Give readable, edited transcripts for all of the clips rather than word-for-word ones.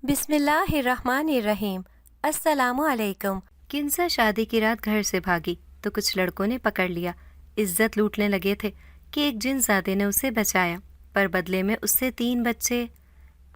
بسم اللہ الرحمن الرحیم۔ السلام علیکم۔ کنزا شادی کی رات گھر سے بھاگی تو کچھ لڑکوں نے پکڑ لیا۔ عزت لوٹنے لگے تھے کہ ایک جن زادے نے اسے بچایا، پر بدلے میں اس سے 3 بچے۔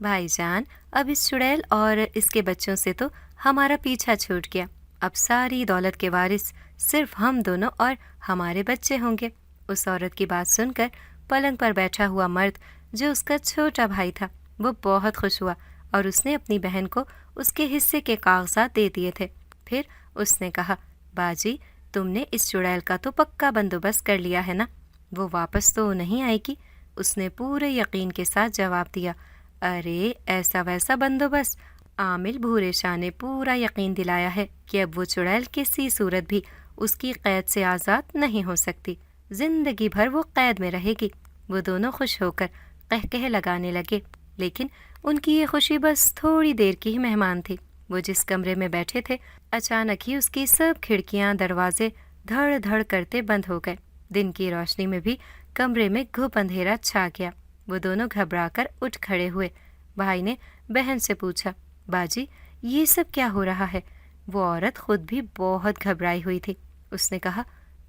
بھائی جان، اب اس چڑیل اور اس کے بچوں سے تو ہمارا پیچھا چھوٹ گیا۔ اب ساری دولت کے وارث صرف ہم دونوں اور ہمارے بچے ہوں گے۔ اس عورت کی بات سن کر پلنگ پر بیٹھا ہوا مرد، جو اس کا چھوٹا بھائی تھا، وہ بہت خوش ہوا اور اس نے اپنی بہن کو اس کے حصے کے کاغذات دے دیے تھے۔ پھر اس نے کہا، باجی، تم نے اس چڑیل کا تو پکا بندوبست کر لیا ہے نا؟ وہ واپس تو نہیں آئے گی؟ اس نے پورے یقین کے ساتھ جواب دیا، ارے ایسا ویسا بندوبست؟ عامل بھورے شاہ نے پورا یقین دلایا ہے کہ اب وہ چڑیل کسی صورت بھی اس کی قید سے آزاد نہیں ہو سکتی، زندگی بھر وہ قید میں رہے گی۔ وہ دونوں خوش ہو کر قہقہے لگانے لگے، لیکن ان کی یہ خوشی بس تھوڑی دیر کی ہی مہمان تھی۔ وہ جس کمرے میں بیٹھے تھے، اچانک ہی اس کی سب کھڑکیاں دروازے دھڑ دھڑ کرتے بند ہو گئے۔ دن کی روشنی میں بھی کمرے میں گھپ اندھیرا چھا گیا۔ وہ دونوں گھبرا کر اٹھ کھڑے ہوئے۔ بھائی نے بہن سے پوچھا، باجی، یہ سب کیا ہو رہا ہے؟ وہ عورت خود بھی بہت گھبرائی ہوئی تھی۔ اس نے کہا،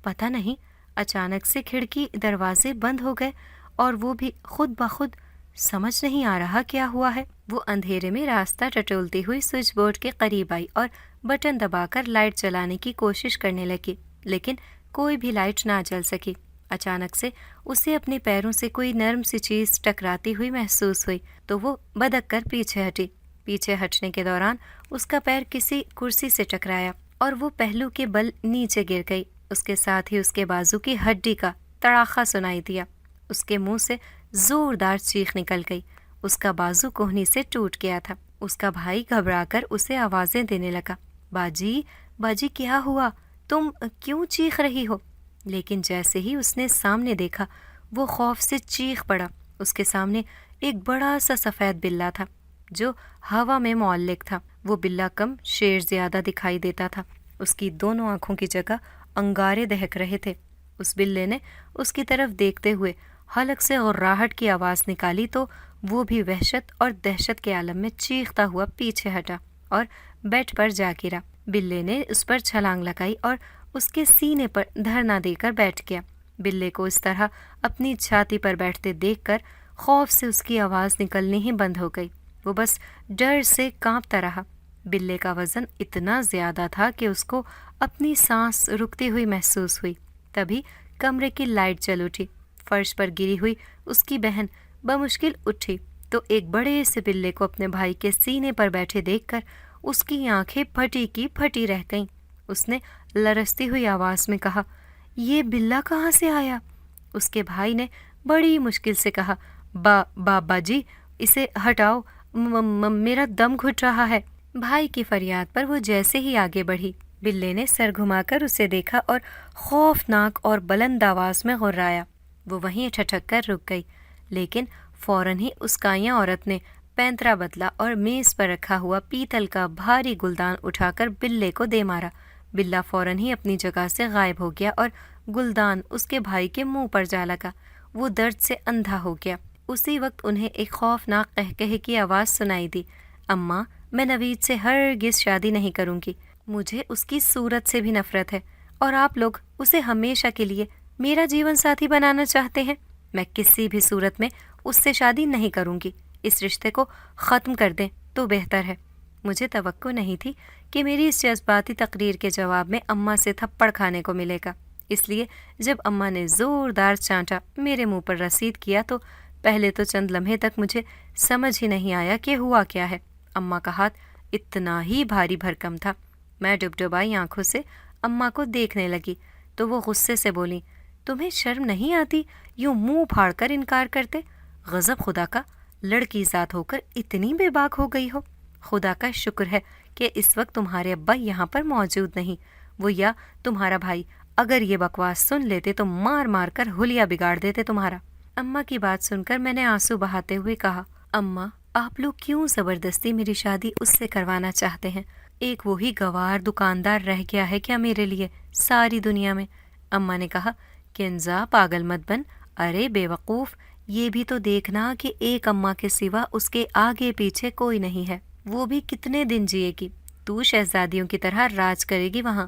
پتہ نہیں، اچانک سے کھڑکی دروازے بند ہو گئے اور وہ بھی خود بخود، سمجھ نہیں آ رہا کیا ہوا ہے۔ وہ اندھیرے میں راستہ ٹٹولتی ہوئی سوئچ بورڈ کے قریب آئی اور بٹن دبا کر لائٹ جلانے کی کوشش کرنے لگی، لیکن کوئی بھی لائٹ نہ جل سکی۔ اچانک سے اسے اپنے پیروں سے کوئی نرم سی چیز ٹکراتی ہوئی محسوس ہوئی تو وہ بدک کر پیچھے ہٹی۔ پیچھے ہٹنے کے دوران اس کا پیر کسی کرسی سے ٹکرایا اور وہ پہلو کے بل نیچے گر گئی۔ اس کے ساتھ ہی اس کے بازو کی ہڈی کا تڑاخا سنائی دیا۔ اس کے منہ سے زوردار چیخ نکل گئی۔ اس کا بازو کوہنی سے ٹوٹ گیا تھا۔ اس کا بھائی گھبرا کر اسے آوازیں دینے لگا، باجی، باجی، کیا ہوا؟ تم کیوں چیخ رہی ہو؟ لیکن جیسے ہی اس نے سامنے دیکھا، وہ خوف سے چیخ پڑا۔ اس کے سامنے ایک بڑا سا سفید بلّا تھا جو ہوا میں معلق تھا۔ وہ بلّا کم شیر زیادہ دکھائی دیتا تھا۔ اس کی دونوں آنکھوں کی جگہ انگارے دہک رہے تھے۔ اس بلے نے اس کی طرف دیکھتے ہوئے حلق سے غراہٹ کی آواز نکالی تو وہ بھی وحشت اور دہشت کے عالم میں چیختا ہوا پیچھے ہٹا اور بیڈ پر جا گرا۔ بلے نے اس پر چھلانگ لگائی اور اس کے سینے پر دھرنا دے کر بیٹھ گیا۔ بلے کو اس طرح اپنی چھاتی پر بیٹھتے دیکھ کر خوف سے اس کی آواز نکلنی ہی بند ہو گئی۔ وہ بس ڈر سے کانپتا رہا۔ بلے کا وزن اتنا زیادہ تھا کہ اس کو اپنی سانس رکتی ہوئی محسوس ہوئی۔ تبھی کمرے کی لائٹ جل اٹھی۔ فرش پر گری ہوئی اس کی بہن بمشکل اٹھی تو ایک بڑے سے بلے کو اپنے بھائی کے سینے پر بیٹھے دیکھ کر اس کی آنکھیں پھٹی کی پھٹی رہ گئیں۔ اس نے لرزتی ہوئی آواز میں کہا، یہ بلّا کہاں سے آیا؟ اس کے بھائی نے بڑی مشکل سے کہا، بابا جی، اسے ہٹاؤ، میرا دم گھٹ رہا ہے۔ بھائی کی فریاد پر وہ جیسے ہی آگے بڑھی، بلے نے سر گھما کر اسے دیکھا اور خوفناک اور بلند آواز میں غرایا۔ وہ وہیں ٹھٹک کر رک گئی، لیکن فوراً ہی اس کائیاں عورت نے پینترا بدلا اور میز پر رکھا ہوا پیتل کا بھاری گلدان اٹھا کر بلے کو دے مارا۔ بلّا فوراً ہی اپنی جگہ سے غائب ہو گیا اور گلدان اس کے بھائی کے منہ پر جا لگا۔ وہ درد سے اندھا ہو گیا۔ اسی وقت انہیں ایک خوفناک قہقہے کی آواز سنائی دی، اماں، میں نوید سے ہرگز شادی نہیں کروں گی۔ مجھے اس کی صورت سے بھی نفرت ہے اور آپ لوگ اسے ہمیشہ کے لیے میرا جیون ساتھی بنانا چاہتے ہیں۔ میں کسی بھی صورت میں اس سے شادی نہیں کروں گی۔ اس رشتے کو ختم کر دیں تو بہتر ہے۔ مجھے توقع نہیں تھی کہ میری اس جذباتی تقریر کے جواب میں اماں سے تھپڑ کھانے کو ملے گا، اس لیے جب اماں نے زوردار چانٹا میرے منہ پر رسید کیا تو پہلے تو چند لمحے تک مجھے سمجھ ہی نہیں آیا کہ ہوا کیا ہے۔ اماں کا ہاتھ اتنا ہی بھاری بھرکم تھا۔ میں ڈبڈبائی آنکھوں سے اماں کو دیکھنے لگی تو وہ غصے سے بولی، تمہیں شرم نہیں آتی یوں منہ پھاڑ کر انکار کرتے؟ غضب خدا کا، لڑکی ذات ہو کر اتنی بے باک ہو گئی ہو۔ خدا کا شکر ہے کہ اس وقت تمہارے ابا یہاں پر موجود نہیں، وہ یا تمہارا بھائی اگر یہ بکواس سن لیتے تو مار مار کر حلیہ بگاڑ دیتے تمہارا۔ اماں کی بات سن کر میں نے آنسو بہاتے ہوئے کہا، اماں، آپ لوگ کیوں زبردستی میری شادی اس سے کروانا چاہتے ہیں؟ ایک وہی گوار دکاندار رہ گیا ہے کیا میرے لیے ساری دنیا میں؟ اماں نے کہا، کنزا، پاگل مت بن، ارے بے وقوف، یہ بھی تو دیکھنا کہ ایک اماں کے سوا اس کے آگے پیچھے کوئی نہیں ہے۔ وہ بھی کتنے دن جیے گی؟ تو شہزادیوں کی طرح راج کرے گی وہاں۔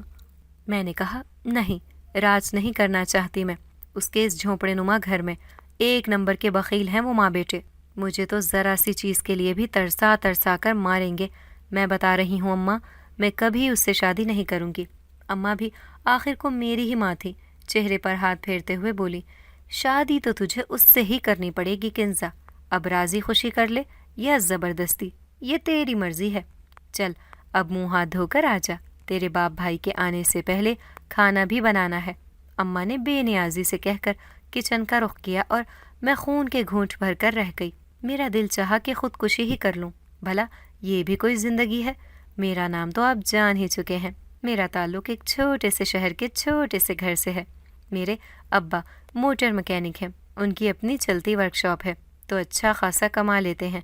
میں نے کہا نہیں، راج نہیں کرنا چاہتی میں اس کے اس جھونپڑے نما گھر میں۔ ایک نمبر کے بخیل ہیں وہ ماں بیٹے، مجھے تو ذرا سی چیز کے لیے بھی ترسا ترسا کر ماریں گے۔ میں بتا رہی ہوں اماں، میں کبھی اس سے شادی نہیں کروں گی۔ اماں بھی آخر کو میری ہی ماں تھی، چہرے پر ہاتھ پھیرتے ہوئے بولی، شادی تو تجھے اس سے ہی کرنی پڑے گی کنزا، اب راضی خوشی کر لے یا زبردستی، یہ تیری مرضی ہے۔ چل اب منہ ہاتھ دھو کر آ جا، تیرے باپ بھائی کے آنے سے پہلے کھانا بھی بنانا ہے۔ اماں نے بے نیازی سے کہہ کر کچن کا رخ کیا اور میں خون کے گھونٹ بھر کر رہ گئی۔ میرا دل چاہا کہ خودکشی ہی کر لوں، بھلا یہ بھی کوئی زندگی ہے؟ میرا نام تو آپ جان ہی چکے ہیں، میرا تعلق ایک چھوٹے سے شہر کے چھوٹے سے گھر سے ہے۔ میرے ابا موٹر مکینک ہیں، ان کی اپنی چلتی ورک شاپ ہے، تو اچھا خاصا کما لیتے ہیں۔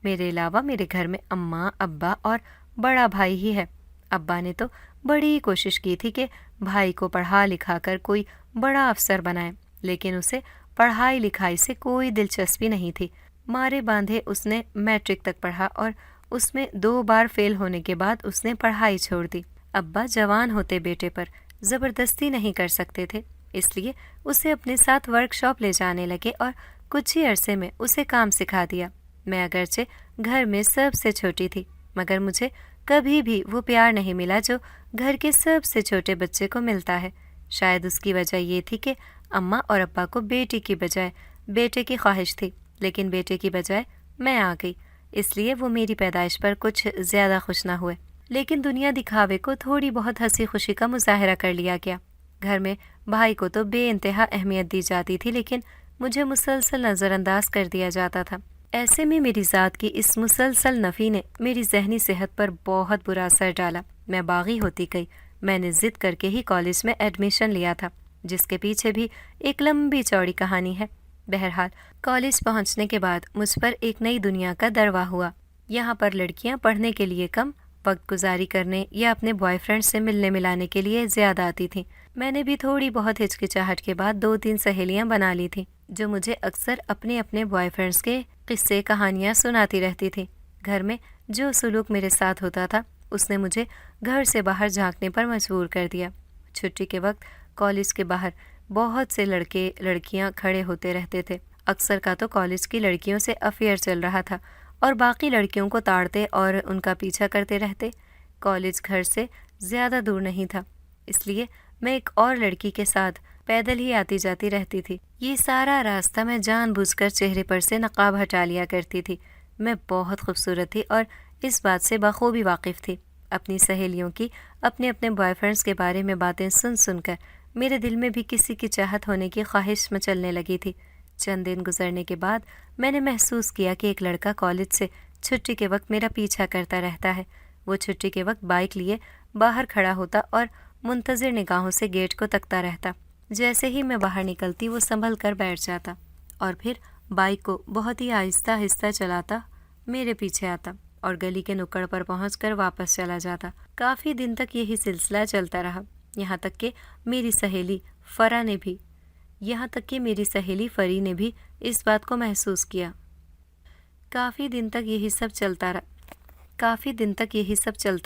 میرے علاوہ میرے گھر میں اماں، ابا اور بڑا بھائی ہی ہے۔ ابا نے تو بڑی کوشش کی تھی کہ بھائی کو پڑھا لکھا کر کوئی بڑا افسر بنائے، لیکن اسے پڑھائی لکھائی سے کوئی دلچسپی نہیں تھی۔ مارے باندھے اس نے میٹرک تک پڑھا اور اس میں 2 بار فیل ہونے کے بعد اس نے پڑھائی چھوڑ دی۔ ابا جوان ہوتے بیٹے پر زبردستی نہیں کر سکتے تھے، اس لیے اسے اپنے ساتھ ورک شاپ لے جانے لگے اور کچھ ہی عرصے میں اسے کام سکھا دیا۔ میں اگرچہ گھر میں سب سے چھوٹی تھی، مگر مجھے کبھی بھی وہ پیار نہیں ملا جو گھر کے سب سے چھوٹے بچے کو ملتا ہے۔ شاید اس کی وجہ یہ تھی کہ اماں اور ابا کو بیٹی کی بجائے بیٹے کی خواہش تھی، لیکن بیٹے کی بجائے میں آ گئی، اس لیے وہ میری پیدائش پر کچھ زیادہ خوش نہ ہوئے۔ لیکن دنیا دکھاوے کو تھوڑی بہت ہنسی خوشی کا مظاہرہ کر لیا گیا۔ گھر میں بھائی کو تو بے انتہا اہمیت دی جاتی تھی، لیکن مجھے مسلسل نظر انداز کر دیا جاتا تھا۔ ایسے میں میری ذات کی اس مسلسل نفی نے میری ذہنی صحت پر بہت برا اثر ڈالا۔ میں باغی ہوتی گئی۔ میں نے ضد کر کے ہی کالج میں ایڈمیشن لیا تھا، جس کے پیچھے بھی ایک لمبی چوڑی کہانی ہے۔ بہرحال کالج پہنچنے کے بعد مجھ پر ایک نئی دنیا کا دروا ہوا۔ یہاں پر لڑکیاں پڑھنے کے لیے کم، وقت گزاری کرنے یا اپنے بوائے فرینڈ سے ملنے ملانے کے لیے زیادہ آتی تھیں۔ میں نے بھی تھوڑی بہت ہچکچاہٹ کے بعد 2-3 سہیلیاں بنا لی تھیں، جو مجھے اکثر اپنے بوائے فرینڈس کے قصے کہانیاں سناتی رہتی تھی۔ گھر میں جو سلوک میرے ساتھ ہوتا تھا اس نے مجھے گھر سے باہر جھانکنے پر مجبور کر دیا۔ چھٹی کے وقت کالج کے باہر بہت سے لڑکے لڑکیاں کھڑے ہوتے رہتے تھے۔ اکثر کا تو کالج کی لڑکیوں سے افیئر چل رہا تھا اور باقی لڑکیوں کو تاڑتے اور ان کا پیچھا کرتے رہتے۔ کالج گھر سے زیادہ دور نہیں تھا، اس لیے میں ایک اور لڑکی کے ساتھ پیدل ہی آتی جاتی رہتی تھی۔ یہ سارا راستہ میں جان بوجھ کر چہرے پر سے نقاب ہٹا لیا کرتی تھی۔ میں بہت خوبصورت تھی اور اس بات سے بخوبی واقف تھی۔ اپنی سہیلیوں کی اپنے بوائے فرینڈس کے بارے میں باتیں سن سن کر میرے دل میں بھی کسی کی چاہت ہونے کی خواہش مچلنے لگی تھی۔ چند دن گزرنے کے بعد میں نے محسوس کیا کہ ایک لڑکا کالج سے چھٹی کے وقت میرا پیچھا کرتا رہتا ہے۔ وہ چھٹی کے وقت بائک لیے باہر کھڑا ہوتا اور منتظر نگاہوں سے گیٹ کو تکتا رہتا۔ جیسے ہی میں باہر نکلتی وہ سنبھل کر بیٹھ جاتا اور پھر بائک کو بہت ہی آہستہ آہستہ چلاتا میرے پیچھے آتا اور گلی کے نکڑ پر پہنچ کر واپس چلا جاتا۔ کافی دن تک یہی سلسلہ چلتا رہا، یہاں تک کہ میری سہیلی فری نے بھی اس بات کو محسوس کیا۔ کافی دن تک یہی سب چلتا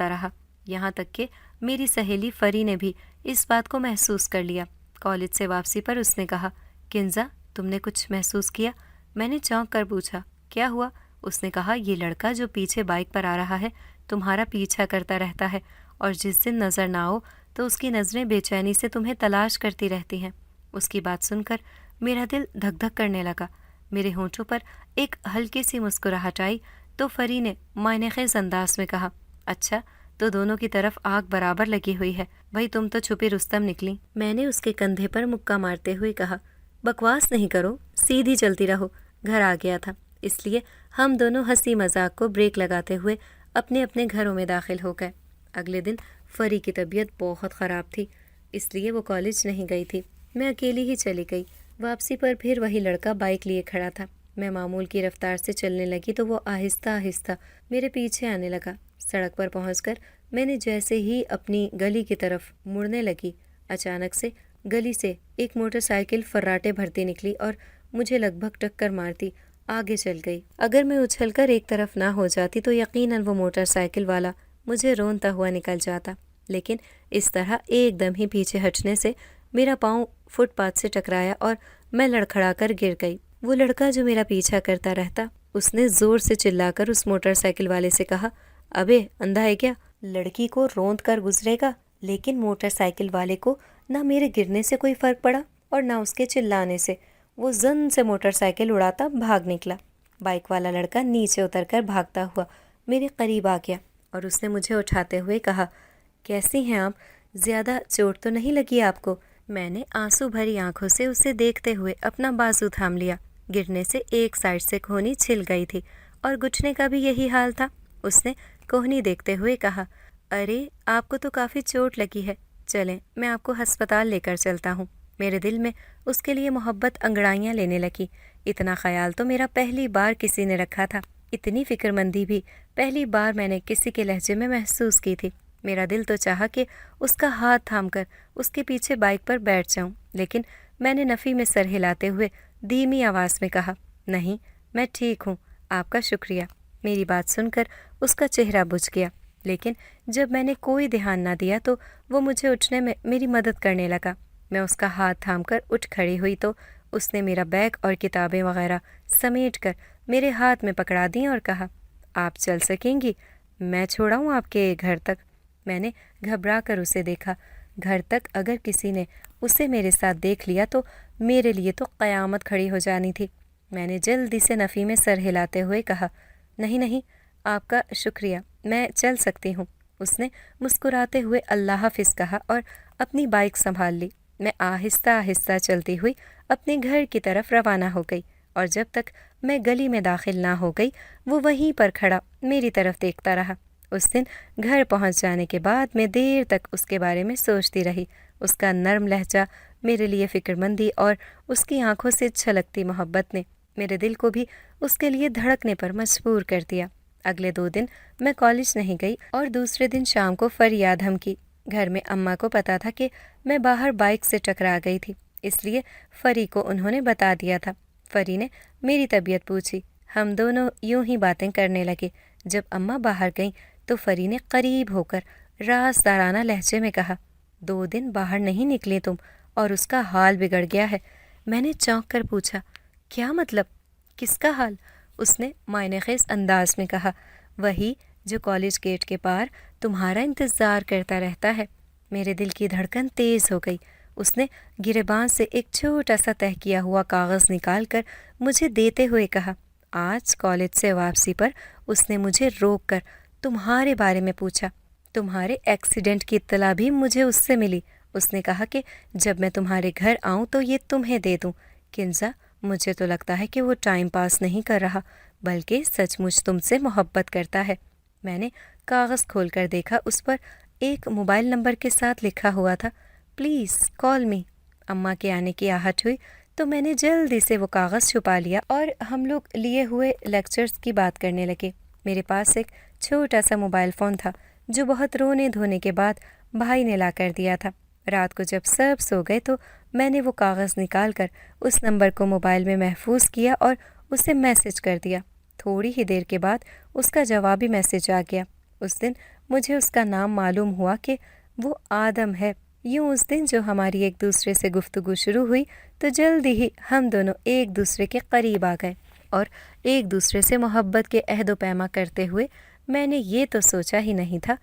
رہا، یہاں تک کہ میری سہیلی فری نے بھی اس بات کو محسوس کر لیا۔ کالج سے واپسی پر اس نے کہا، کنزا تم نے کچھ محسوس کیا؟ میں نے چونک کر پوچھا، کیا ہوا؟ اس نے کہا، یہ لڑکا جو پیچھے بائک پر آ رہا ہے تمہارا پیچھا کرتا رہتا ہے، اور جس دن نظر نہ آؤ تو اس کی نظریں بے چینی سے تمہیں تلاش کرتی رہتی ہیں۔ اس کی بات سن کر میرا دل دھک دھک کرنے لگا۔ میرے ہونٹوں پر ایک ہلکی سی مسکراہٹ آئی تو فری نے معنی خیز انداز میں کہا، اچھا تو دونوں کی طرف آگ برابر لگی ہوئی ہے، بھائی تم تو چھپی رستم نکلی۔ میں نے اس کے کندھے پر مکہ مارتے ہوئے کہا، بکواس نہیں کرو، سیدھی چلتی رہو۔ گھر آ گیا تھا، اس لیے ہم دونوں ہنسی مذاق کو بریک لگاتے ہوئے اپنے گھروں میں داخل ہو گئے۔ اگلے دن فری کی طبیعت بہت خراب تھی، اس لیے وہ کالج نہیں گئی تھی۔ میں اکیلی ہی چلی گئی۔ واپسی پر پھر وہی لڑکا بائک لیے کھڑا تھا۔ میں معمول کی رفتار سے چلنے لگی تو وہ آہستہ آہستہ میرے پیچھے آنے لگا۔ سڑک پر پہنچ کر میں نے جیسے ہی اپنی گلی کی طرف مڑنے لگی، اچانک سے گلی سے ایک موٹر سائیکل فراٹے بھرتی نکلی اور مجھے لگ بھگ ٹکر مارتی آگے چل گئی۔ اگر میں اچھل کر ایک طرف نہ ہو جاتی تو یقیناً وہ موٹر سائیکل والا مجھے رونتا ہوا نکل جاتا، لیکن اس طرح ایک دم ہی پیچھے ہٹنے سے میرا پاؤں فٹ پاتھ سے ٹکرایا اور میں لڑکھڑا کر گر گئی۔ وہ لڑکا جو میرا پیچھا کرتا رہتا، اس نے زور سے چلا کر اس موٹر سائیکل والے سے کہا، ابے اندھا ہے کیا؟ لڑکی کو روند کر گزرے گا۔ لیکن موٹر سائیکل والے کو نہ میرے گرنے سے کوئی فرق پڑا اور نہ اس کے چلانے سے۔ وہ زن سے موٹر سائیکل اڑاتا بھاگ نکلا۔ بائک والا لڑکا نیچے اتر کر بھاگتا ہوا میرے قریب آ گیا اور اس نے مجھے اٹھاتے ہوئے کہا، کیسی ہیں آپ؟ زیادہ چوٹ تو نہیں لگی آپ کو؟ میں نے آنسو بھری آنکھوں سے اسے دیکھتے ہوئے اپنا بازو تھام لیا۔ گرنے سے ایک سائڈ سے کہنی چھل گئی تھی اور گھٹنے کا بھی یہی حال تھا۔ اس نے کہنی دیکھتے ہوئے کہا، ارے آپ کو تو کافی چوٹ لگی ہے، چلیں میں آپ کو ہسپتال لے کر چلتا ہوں۔ میرے دل میں اس کے لیے محبت انگڑائیاں لینے لگی۔ اتنا خیال تو میرا پہلی بار کسی نے رکھا تھا، اتنی فکر مندی بھی پہلی بار میں نے کسی کے لہجے میں محسوس کی تھی۔ میرا دل تو چاہا کہ اس کا ہاتھ تھام کر اس کے پیچھے بائک پر بیٹھ جاؤں، لیکن میں نے نفی میں سر ہلاتے ہوئے دھیمی آواز میں کہا، نہیں میں ٹھیک ہوں، آپ کا شکریہ۔ میری بات سن کر اس کا چہرہ بجھ گیا، لیکن جب میں نے کوئی دھیان نہ دیا تو وہ مجھے اٹھنے میں میری مدد کرنے لگا۔ میں اس کا ہاتھ تھام کر اٹھ کھڑی ہوئی تو اس نے میرا بیگ اور کتابیں وغیرہ سمیٹ کر میرے ہاتھ میں پکڑا دیں اور کہا، آپ چل سکیں گی؟ میں چھوڑاؤں آپ کے گھر تک؟ میں نے گھبرا کر اسے دیکھا۔ گھر تک اگر کسی نے اسے میرے ساتھ دیکھ لیا تو میرے لیے تو قیامت کھڑی ہو جانی تھی۔ میں نے جلدی سے نفی میں سر ہلاتے ہوئے کہا، نہیں نہیں، آپ کا شکریہ، میں چل سکتی ہوں۔ اس نے مسکراتے ہوئے اللہ حافظ کہا اور اپنی بائک سنبھال لی۔ میں آہستہ آہستہ چلتی ہوئی اپنے گھر کی طرف روانہ ہو گئی اور جب تک میں گلی میں داخل نہ ہو گئی وہ وہیں پر کھڑا میری طرف دیکھتا رہا۔ اس دن گھر پہنچ جانے کے بعد میں دیر تک اس کے بارے میں سوچتی رہی۔ اس کا نرم لہجہ، میرے لیے فکر مندی اور اس کی آنکھوں سے چھلکتی محبت نے میرے دل کو بھی اس کے لیے دھڑکنے پر مجبور کر دیا۔ اگلے 2 دن میں کالج نہیں گئی اور دوسرے دن شام کو فریاد ہم کی۔ گھر میں اماں کو پتا تھا کہ میں باہر بائک سے ٹکرا گئی تھی، اس لیے فری کو انہوں نے بتا دیا تھا۔ فری نے میری طبیعت پوچھی، ہم دونوں یوں ہی باتیں کرنے لگے۔ جب اماں باہر گئیں تو فری نے قریب ہو کر رازدارانہ لہجے میں کہا، 2 دن باہر نہیں نکلے تم اور اس کا حال بگڑ گیا ہے۔ میں نے چونک کر پوچھا، کیا مطلب؟ کس کا حال؟ اس نے معنی خیز انداز میں کہا، وہی جو کالج گیٹ کے پار تمہارا انتظار کرتا رہتا ہے۔ میرے دل کی دھڑکن تیز ہو گئی۔ اس نے گریبان سے ایک چھوٹا سا تہہ کیا ہوا کاغذ نکال کر مجھے دیتے ہوئے کہا، آج کالج سے واپسی پر اس نے مجھے روک کر تمہارے بارے میں پوچھا۔ تمہارے ایکسیڈنٹ کی اطلاع بھی مجھے اس سے ملی۔ اس نے کہا کہ جب میں تمہارے گھر آؤں تو یہ تمہیں دے دوں۔ کنزا، مجھے تو لگتا ہے کہ وہ ٹائم پاس نہیں کر رہا بلکہ سچ مچ تم سے محبت کرتا ہے۔ میں نے کاغذ کھول کر دیکھا، اس پر ایک موبائل نمبر کے ساتھ لکھا ہوا تھا، پلیز کال می۔ اماں کے آنے کی آہٹ ہوئی تو میں نے جلدی سے وہ کاغذ چھپا لیا اور ہم لوگ لیے ہوئے لیکچرز کی بات کرنے لگے۔ میرے پاس ایک چھوٹا سا موبائل فون تھا جو بہت رونے دھونے کے بعد بھائی نے لا کر دیا تھا۔ رات کو جب سب سو گئے تو میں نے وہ کاغذ نکال کر اس نمبر کو موبائل میں محفوظ کیا اور اسے میسج کر دیا۔ تھوڑی ہی دیر کے بعد اس کا جوابی میسج آ گیا۔ اس دن مجھے اس کا نام معلوم ہوا کہ وہ آدم ہے۔ یوں اس دن جو ہماری ایک دوسرے سے گفتگو شروع ہوئی تو جلدی ہی ہم دونوں ایک دوسرے کے قریب آ گئے اور ایک دوسرے سے محبت کے عہد و پیما کرتے ہوئے میں نے یہ تو سوچا ہی نہیں تھا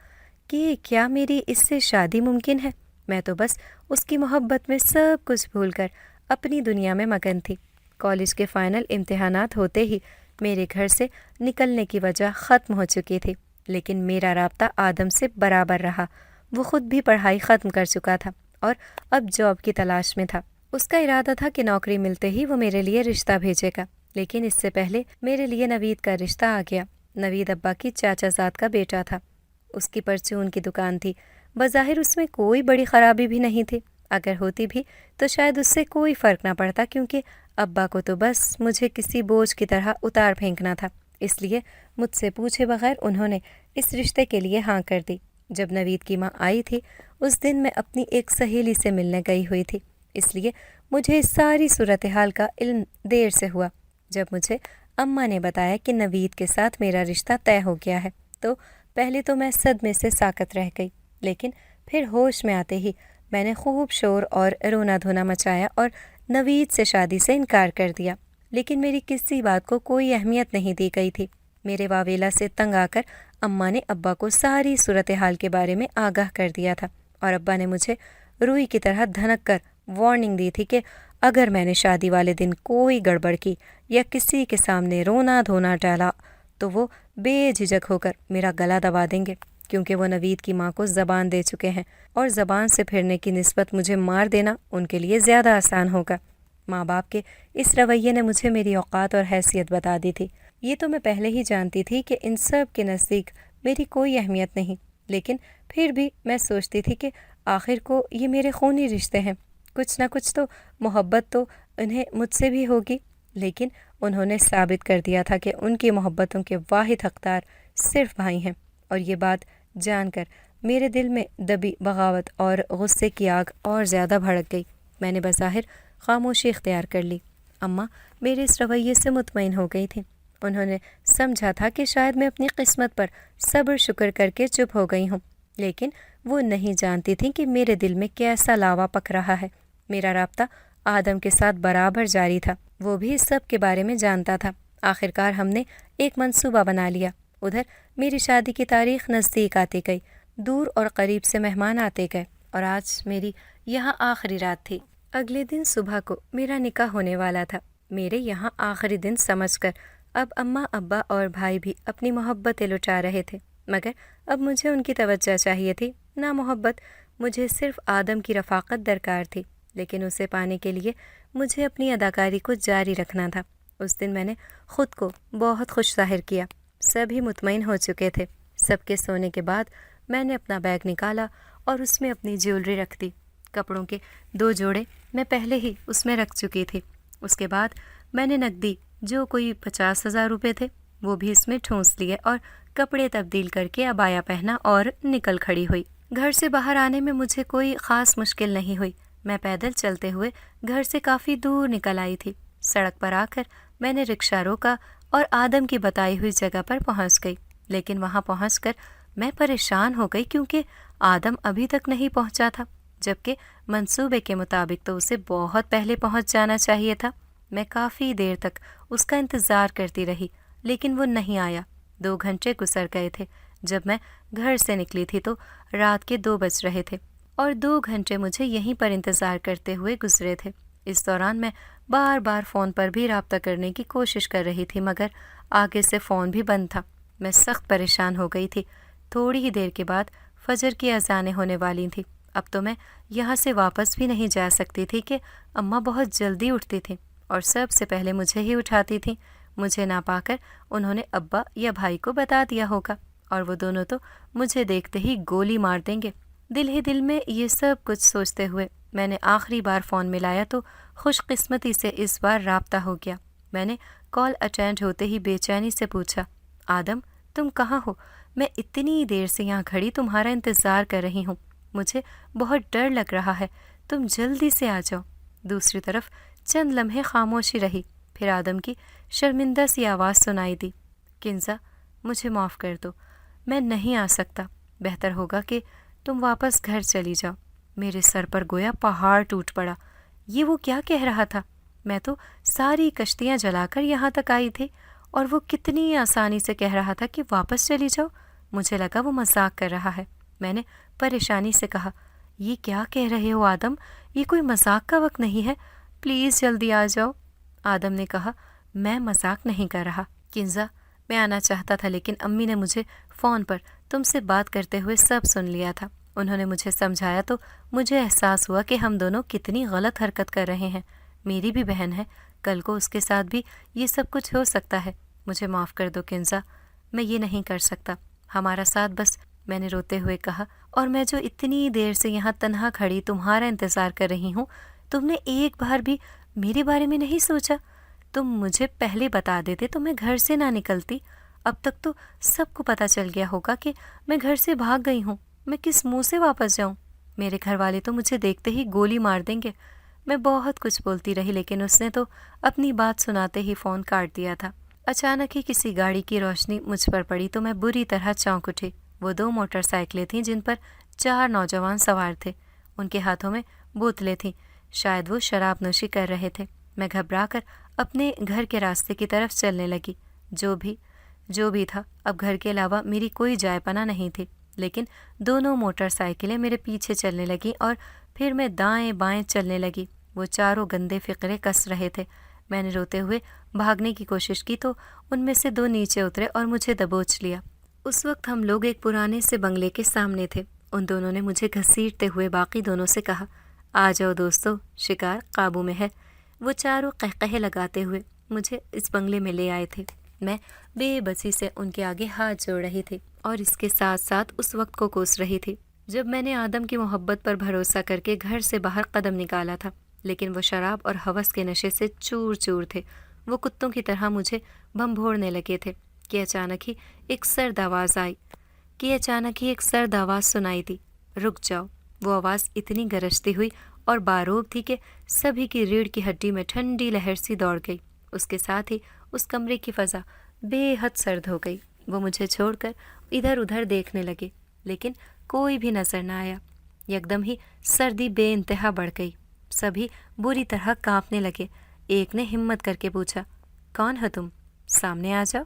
کہ کیا میری اس سے شادی ممکن ہے۔ میں تو بس اس کی محبت میں سب کچھ بھول کر اپنی دنیا میں مگن تھی۔ کالج کے فائنل امتحانات ہوتے ہی میرے گھر سے نکلنے کی وجہ ختم ہو چکی تھی، لیکن میرا رابطہ آدم سے برابر رہا۔ وہ خود بھی پڑھائی ختم کر چکا تھا اور اب جاب کی تلاش میں تھا۔ اس کا ارادہ تھا کہ نوکری ملتے ہی وہ میرے لیے رشتہ بھیجے گا، لیکن اس سے پہلے میرے لیے نوید کا رشتہ آ گیا۔ نوید ابا کی چاچا زاد کا بیٹا تھا۔ اس کی پرچون کی دکان تھی۔ بظاہر اس میں کوئی بڑی خرابی بھی نہیں تھی، اگر ہوتی بھی تو شاید اس سے کوئی فرق نہ پڑتا، کیونکہ ابا کو تو بس مجھے کسی بوجھ کی طرح اتار پھینکنا تھا۔ اس لیے مجھ سے پوچھے بغیر انہوں نے اس رشتے کے لیے ہاں کر دی۔ جب نوید کی ماں آئی تھی اس دن میں اپنی ایک سہیلی سے ملنے گئی ہوئی تھی، اس لیے مجھے اس ساری صورتحال کا علم دیر سے ہوا۔ جب مجھے اماں نے بتایا کہ نوید کے ساتھ میرا رشتہ طے ہو گیا ہے۔ تو پہلے تو میں صدمے سے ساکت رہ گئی، لیکن پھر ہوش میں آتے ہی میں نے خوب شور اور رونا دھونا مچایا اور نوید سے شادی سے انکار کر دیا۔ لیکن میری کسی بات کو کوئی اہمیت نہیں دی گئی تھی۔ میرے واویلا سے تنگ آ کر اماں نے ابا کو ساری صورتحال کے بارے میں آگاہ کر دیا تھا، اور ابا نے مجھے روئی کی طرح دھنک کر وارننگ دی تھی کہ اگر میں نے شادی والے دن کوئی گڑبڑ کی یا کسی کے سامنے رونا دھونا ڈالا تو وہ بے جھجک ہو کر میرا گلا دبا دیں گے، کیونکہ وہ نوید کی ماں کو زبان دے چکے ہیں، اور زبان سے پھرنے کی نسبت مجھے مار دینا ان کے لیے زیادہ آسان ہوگا۔ ماں باپ کے اس رویے نے مجھے میری اوقات اور حیثیت بتا دی تھی۔ یہ تو میں پہلے ہی جانتی تھی کہ ان سب کے نزدیک میری کوئی اہمیت نہیں، لیکن پھر بھی میں سوچتی تھی کہ آخر کو یہ میرے خونی رشتے ہیں، کچھ نہ کچھ تو محبت تو انہیں مجھ سے بھی ہوگی۔ لیکن انہوں نے ثابت کر دیا تھا کہ ان کی محبتوں کے واحد حقدار صرف بھائی ہیں، اور یہ بات جان کر میرے دل میں دبی بغاوت اور غصے کی آگ اور زیادہ بھڑک گئی۔ میں نے بظاہر خاموشی اختیار کر لی۔ اماں میرے اس رویے سے مطمئن ہو گئی تھیں۔ انہوں نے سمجھا تھا کہ شاید میں اپنی قسمت پر صبر شکر کر کے چپ ہو گئی ہوں، لیکن وہ نہیں جانتی تھیں کہ میرے دل میں کیسا لاوا پک رہا ہے۔ میرا رابطہ آدم کے ساتھ برابر جاری تھا، وہ بھی اس سب کے بارے میں جانتا تھا۔ آخرکار ہم نے ایک منصوبہ بنا لیا۔ ادھر میری شادی کی تاریخ نزدیک آتی گئی، دور اور قریب سے مہمان آتے گئے، اور آج میری یہاں آخری رات تھی۔ اگلے دن صبح کو میرا نکاح ہونے والا تھا۔ میرے یہاں آخری دن سمجھ کر اب اماں ابا اور بھائی بھی اپنی محبتیں لٹا رہے تھے، مگر اب مجھے ان کی توجہ چاہیے تھی، نہ محبت۔ مجھے صرف آدم کی رفاقت درکار تھی، لیکن اسے پانے کے لیے مجھے اپنی اداکاری کو جاری رکھنا تھا۔ اس دن میں نے خود کو بہت خوش ظاہر کیا، سبھی مطمئن ہو چکے تھے۔ سب کے سونے کے بعد میں نے اپنا بیگ نکالا اور اس میں اپنی جیولری رکھ دی۔ کپڑوں کے 2 جوڑے میں پہلے ہی اس میں رکھ چکی تھی۔ اس کے بعد میں نے نقدی جو کوئی 50,000 روپے تھے وہ بھی اس میں ٹھونس لیے اور کپڑے تبدیل کر کے عبایا پہنا اور نکل کھڑی ہوئی۔ گھر سے باہر آنے میں مجھے کوئی خاص مشکل نہیں ہوئی۔ میں پیدل چلتے ہوئے گھر سے کافی دور نکل آئی تھی۔ سڑک پر آ کر میں نے رکشہ روکا اور آدم کی بتائی ہوئی جگہ پر پہنچ گئی، لیکن وہاں پہنچ کر میں پریشان ہو گئی کیونکہ آدم ابھی تک نہیں پہنچا تھا، جبکہ منصوبے کے مطابق تو اسے بہت پہلے پہنچ جانا چاہیے تھا۔ میں کافی دیر تک اس کا انتظار کرتی رہی، لیکن وہ نہیں آیا۔ 2 گھنٹے گزر گئے تھے۔ جب میں گھر سے نکلی تھی تو رات کے 2 بج رہے تھے، اور 2 گھنٹے مجھے یہیں پر انتظار کرتے ہوئے گزرے تھے۔ اس دوران میں بار بار فون پر بھی رابطہ کرنے کی کوشش کر رہی تھی، مگر آگے سے فون بھی بند تھا۔ میں سخت پریشان ہو گئی تھی۔ تھوڑی ہی دیر کے بعد فجر کی اذانیں ہونے والی تھیں۔ اب تو میں یہاں سے واپس بھی نہیں جا سکتی تھی کہ اماں بہت جلدی اٹھتی تھیں اور سب سے پہلے مجھے ہی اٹھاتی تھیں۔ مجھے نہ پا کر انہوں نے ابا یا بھائی کو بتا دیا ہوگا، اور وہ دونوں تو مجھے دیکھتے ہی گولی مار دیں گے۔ دل ہی دل میں یہ سب کچھ سوچتے ہوئے میں نے آخری بار فون ملایا تو خوش قسمتی سے اس بار رابطہ ہو گیا۔ میں نے کال اٹینڈ ہوتے ہی بے چینی سے پوچھا، آدم تم کہاں ہو؟ میں اتنی دیر سے یہاں کھڑی تمہارا انتظار کر رہی ہوں، مجھے بہت ڈر لگ رہا ہے، تم جلدی سے آ جاؤ۔ دوسری طرف چند لمحے خاموشی رہی، پھر آدم کی شرمندہ سی آواز سنائی دی، کنزا مجھے معاف کر دو، میں نہیں آ سکتا، بہتر ہوگا کہ تم واپس گھر چلی جاؤ۔ میرے سر پر گویا پہاڑ ٹوٹ پڑا۔ یہ وہ کیا کہہ رہا تھا؟ میں تو ساری کشتیاں جلا کر یہاں تک آئی تھی، اور وہ کتنی آسانی سے کہہ رہا تھا کہ واپس چلی جاؤ۔ مجھے لگا وہ مذاق کر رہا ہے۔ میں نے پریشانی سے کہا، یہ کیا کہہ رہے ہو آدم؟ یہ کوئی مذاق کا وقت نہیں ہے، پلیز جلدی آ جاؤ۔ آدم نے کہا، میں مذاق نہیں کر رہا کنزا، میں آنا چاہتا تھا لیکن امی نے مجھے فون پر تم سے بات کرتے ہوئے سب سن لیا تھا۔ انہوں نے مجھے سمجھایا تو مجھے احساس ہوا کہ ہم دونوں کتنی غلط حرکت کر رہے ہیں۔ میری بھی بہن ہے، کل کو اس کے ساتھ بھی یہ سب کچھ ہو سکتا ہے۔ مجھے معاف کر دو کنزا، میں یہ نہیں کر سکتا، ہمارا ساتھ بس، میں نے روتے ہوئے کہا، اور میں جو اتنی دیر سے یہاں تنہا کھڑی تمہارا انتظار کر رہی ہوں، تم نے ایک بار بھی میرے بارے میں نہیں سوچا؟ تم مجھے پہلے بتا دیتے تو میں گھر سے نہ نکلتی۔ اب تک تو سب کو پتہ چل گیا ہوگا کہ میں گھر سے بھاگ گئی ہوں۔ میں کس منہ سے واپس جاؤں؟ میرے گھر والے تو مجھے دیکھتے ہی گولی مار دیں گے۔ میں بہت کچھ بولتی رہی، لیکن اس نے تو اپنی بات سناتے ہی فون کاٹ دیا تھا۔ اچانک ہی کسی گاڑی کی روشنی مجھ پر پڑی تو میں بری طرح چونک اٹھی۔ وہ 2 موٹر سائیکلیں تھیں جن پر 4 نوجوان سوار تھے۔ ان کے ہاتھوں میں بوتلیں تھیں، شاید وہ شراب نوشی کر رہے تھے۔ میں گھبرا کر اپنے گھر کے راستے کی طرف چلنے لگی۔ جو بھی تھا، اب گھر کے علاوہ میری کوئی جائے پناہ نہیں تھی، لیکن دونوں موٹر سائیکلیں میرے پیچھے چلنے لگیں اور پھر میں دائیں بائیں چلنے لگی۔ وہ چاروں گندے فقرے کس رہے تھے۔ میں نے روتے ہوئے بھاگنے کی کوشش کی تو ان میں سے 2 نیچے اترے اور مجھے دبوچ لیا۔ اس وقت ہم لوگ ایک پرانے سے بنگلے کے سامنے تھے۔ ان دونوں نے مجھے گھسیٹتے ہوئے باقی دونوں سے کہا، آ جاؤ دوستو، شکار قابو میں ہے۔ وہ چاروں قہقہے لگاتے ہوئے مجھے اس بنگلے میں لے آئے تھے۔ میں بے بسی سے ان کے آگے ہاتھ جوڑ رہی تھی اور اس کے ساتھ ساتھ اس وقت کو کوس رہی تھی جب میں نے آدم کی محبت پر بھروسہ کر کے گھر سے باہر قدم نکالا تھا، لیکن وہ شراب اور ہوس کے نشے سے چور چور تھے۔ وہ کتوں کی طرح مجھے بھنبھوڑنے لگے تھے کہ اچانک ہی ایک سرد آواز سنائی دی، رک جاؤ۔ وہ آواز اتنی گرجتی ہوئی اور باروب تھی کہ سبھی کی ریڑھ کی ہڈی میں ٹھنڈی لہر سی دوڑ گئی۔ اس کے ساتھ ہی اس کمرے کی فضا بے حد سرد ہو گئی۔ وہ مجھے چھوڑ کر ادھر ادھر دیکھنے لگے، لیکن کوئی بھی نظر نہ آیا۔ یکدم ہی سردی بے انتہا بڑھ گئی۔ سبھی بری طرح کانپنے لگے۔ ایک نے ہمت کر کے پوچھا، کون ہو تم؟ سامنے آ جاؤ۔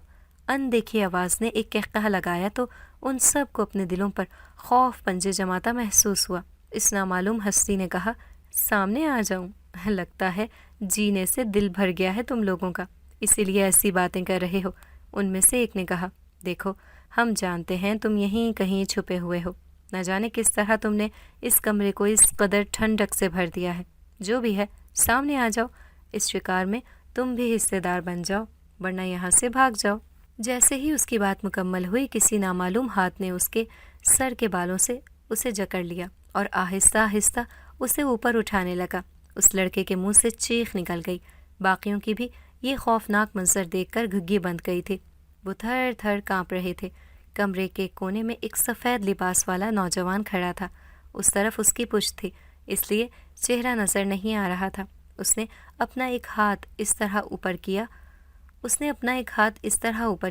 اندیکھی آواز نے ایک قہقہہ لگایا تو ان سب کو اپنے دلوں پر خوف پنجے جماتا محسوس ہوا۔ اس نامعلوم ہستی نے کہا، سامنے آ جاؤں؟ لگتا ہے جینے سے دل بھر گیا ہے تم لوگوں کا، اسی لیے ایسی باتیں کر رہے ہو۔ ان میں سے ایک نے کہا، دیکھو ہم جانتے ہیں تم یہیں کہیں چھپے ہوئے ہو، نہ جانے کس طرح تم نے اس کمرے کو اس قدر ٹھنڈک سے بھر دیا ہے۔ جو بھی ہے سامنے آ جاؤ، اس شکار میں تم بھی حصے دار بن جاؤ، ورنہ یہاں سے بھاگ جاؤ۔ جیسے ہی اس کی بات مکمل ہوئی، کسی نامعلوم ہاتھ نے اس کے سر کے بالوں سے اسے جکڑ لیا اور آہستہ آہستہ اسے اوپر اٹھانے لگا۔ اس لڑکے کے منہ سے چیخ نکل گئی۔ باقیوں کی بھی یہ خوفناک منظر دیکھ کر گھگی بند گئی تھی۔ وہ تھر تھر کانپ رہے تھے۔ کمرے کے کونے میں ایک سفید لباس والا نوجوان کھڑا تھا۔ اس طرف اس کی پشت تھی، اس لیے چہرہ نظر نہیں آ رہا تھا۔ اس نے اپنا ایک ہاتھ اس طرح اوپر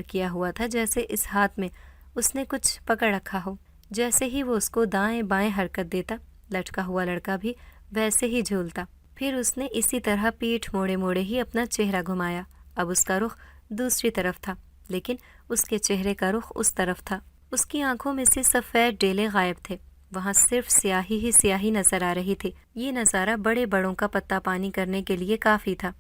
کیا ہوا تھا جیسے اس ہاتھ میں اس نے کچھ پکڑ رکھا ہو۔ جیسے ہی وہ اس کو دائیں بائیں حرکت دیتا، لٹکا ہوا لڑکا بھی ویسے ہی جھولتا۔ پھر اس نے اسی طرح پیٹھ موڑے موڑے ہی اپنا چہرہ گھمایا۔ اب اس کا رخ دوسری طرف تھا، لیکن اس کے چہرے کا رخ اس طرف تھا۔ اس کی آنکھوں میں سے سفید ڈیلے غائب تھے، وہاں صرف سیاہی ہی سیاہی نظر آ رہی تھی۔ یہ نظارہ بڑے بڑوں کا پتہ پانی کرنے کے لیے کافی تھا۔